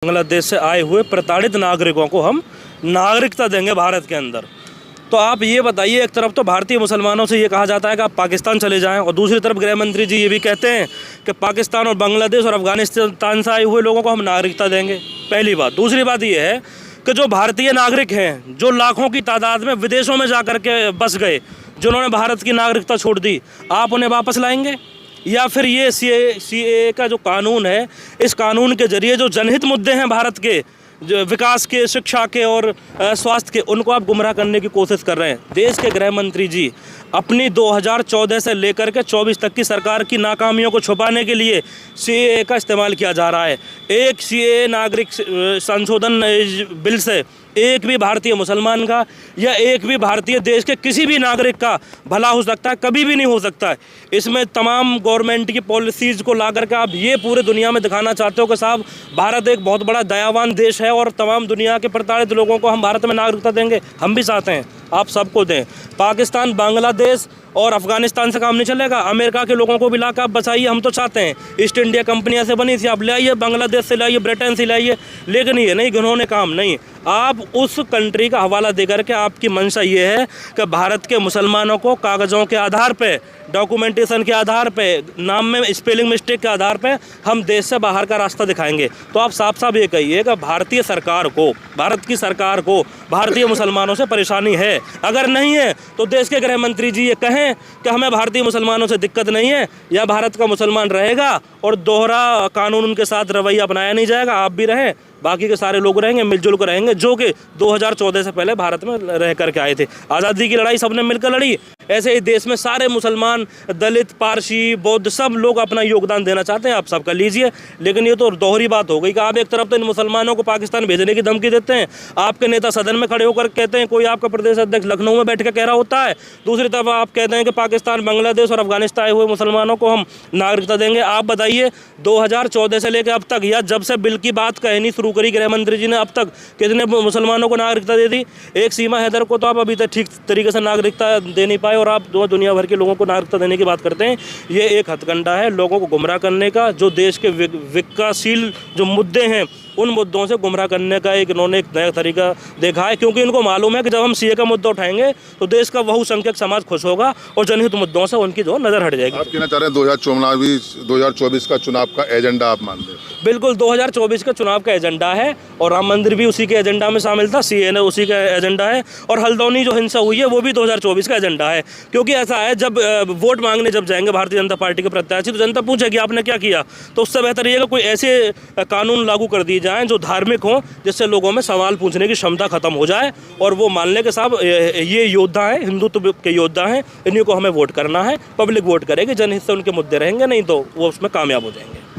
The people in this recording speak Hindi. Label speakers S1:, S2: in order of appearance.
S1: बांग्लादेश से आए हुए प्रताड़ित नागरिकों को हम नागरिकता देंगे भारत के अंदर। तो आप ये बताइए, एक तरफ तो भारतीय मुसलमानों से ये कहा जाता है कि आप पाकिस्तान चले जाएं, और दूसरी तरफ गृह मंत्री जी ये भी कहते हैं कि पाकिस्तान और बांग्लादेश और अफगानिस्तान से आए हुए लोगों को हम नागरिकता देंगे। पहली बात। दूसरी बात ये है कि जो भारतीय नागरिक हैं, जो लाखों की तादाद में विदेशों में जा कर के बस गए, जिन्होंने भारत की नागरिकता छोड़ दी, आप उन्हें वापस लाएंगे? या फिर ये CAA का जो कानून है, इस कानून के जरिए जो जनहित मुद्दे हैं भारत के, जो विकास के, शिक्षा के और स्वास्थ्य के, उनको आप गुमराह करने की कोशिश कर रहे हैं। देश के गृह मंत्री जी अपनी 2014 से लेकर के 24 तक की सरकार की नाकामियों को छुपाने के लिए CAA का इस्तेमाल किया जा रहा है। एक CAA नागरिक संशोधन बिल से एक भी भारतीय मुसलमान का या एक भी भारतीय देश के किसी भी नागरिक का भला हो सकता है? कभी भी नहीं हो सकता है। इसमें तमाम गवर्नमेंट की पॉलिसीज़ को ला करके आप ये पूरे दुनिया में दिखाना चाहते हो कि साहब भारत एक बहुत बड़ा दयावान देश है और तमाम दुनिया के प्रताड़ित लोगों को हम भारत में नागरिकता देंगे। हम भी चाहते हैं आप सबको दें। पाकिस्तान, बांग्लादेश और अफगानिस्तान से काम नहीं चलेगा। अमेरिका के लोगों को भी ला कर आप बचाइए, हम तो चाहते हैं। ईस्ट इंडिया कंपनियां से बनी थी, आप ले आइए, बांग्लादेश से लाइए, ब्रिटेन से लाइए, लेकिन ये नहीं, उन्होंने काम नहीं। आप उस कंट्री का हवाला दे करके आपकी मंशा ये है कि भारत के मुसलमानों को कागज़ों के आधार पे, डॉक्यूमेंटेशन के आधार पे, नाम में स्पेलिंग मिस्टेक के आधार पे हम देश से बाहर का रास्ता दिखाएंगे। तो आप साफ साफ ये कहिए कि भारतीय सरकार को, भारत की सरकार को भारतीय मुसलमानों से परेशानी है। अगर नहीं है तो देश के गृह मंत्री जी ये कहें कि हमें भारतीय मुसलमानों से दिक्कत नहीं है, या भारत का मुसलमान रहेगा और दोहरा कानून उनके साथ रवैया अपनाया नहीं जाएगा, आप भी रहें, बाकी के सारे लोग रहेंगे, मिलजुल कर रहेंगे, जो कि 2014 से पहले भारत में रह करके आए थे। आज़ादी की लड़ाई सबने मिलकर लड़ी। ऐसे ही देश में सारे मुसलमान, दलित, पारसी, बौद्ध सब लोग अपना योगदान देना चाहते हैं, आप सब कर लीजिए। लेकिन ये तो दोहरी बात हो गई कि आप एक तरफ तो इन मुसलमानों को पाकिस्तान भेजने की धमकी देते हैं, आपके नेता सदन में खड़े होकर कहते हैं, कोई आपका प्रदेश अध्यक्ष लखनऊ में बैठ कर कह रहा होता है, दूसरी तरफ आप कहते हैं कि पाकिस्तान, बांग्लादेश और अफगानिस्तान आए हुए मुसलमानों को हम नागरिकता देंगे। आप बताइए 2014 से लेकर अब तक, या जब से बिल की बात कहनी शुरू करी गृह मंत्री जी ने, अब तक कितने मुसलमानों को नागरिकता दे दी? एक सीमा हैदर को तो आप अभी तक ठीक तरीके से नागरिकता दे नहीं पाए, और आप दुनिया भर के लोगों को नागरिकता देने की बात करते हैं। ये एक हथकंडा है लोगों को गुमराह करने का, जो देश के विकासशील जो मुद्दे हैं उन मुद्दों से गुमराह करने का इन्होंने एक नया तरीका देखा है। क्योंकि इनको मालूम है कि जब हम CAA का मुद्दा उठाएंगे तो देश का बहुसंख्यक समाज खुश होगा और जनहित मुद्दों से उनकी जो नज़र हट जाएगी।
S2: आप कहना चाह रहे हैं 2024 का चुनाव का एजेंडा आप मान रहे हैं?
S1: बिल्कुल, 2024 का चुनाव का एजेंडा है, और राम मंदिर भी उसी के एजेंडा में शामिल था, CAA ने उसी का एजेंडा है, और हल्द्वानी जो हिंसा हुई है वो भी 2024 का एजेंडा है। क्योंकि ऐसा है, जब वोट मांगने जब जाएंगे भारतीय जनता पार्टी के प्रत्याशी, तो जनता पूछेगी आपने क्या किया। तो उससे बेहतर ये कि कोई ऐसे कानून लागू कर दिए जाएँ जो धार्मिक हों, जिससे लोगों में सवाल पूछने की क्षमता खत्म हो जाए, और वो मान लें कि साहब ये योद्धा हैं, हिंदुत्व के योद्धा हैं, इन्हीं को हमें वोट करना है। पब्लिक वोट करेगी, जनहित से उनके मुद्दे रहेंगे, नहीं तो वो उसमें कामयाब हो जाएंगे।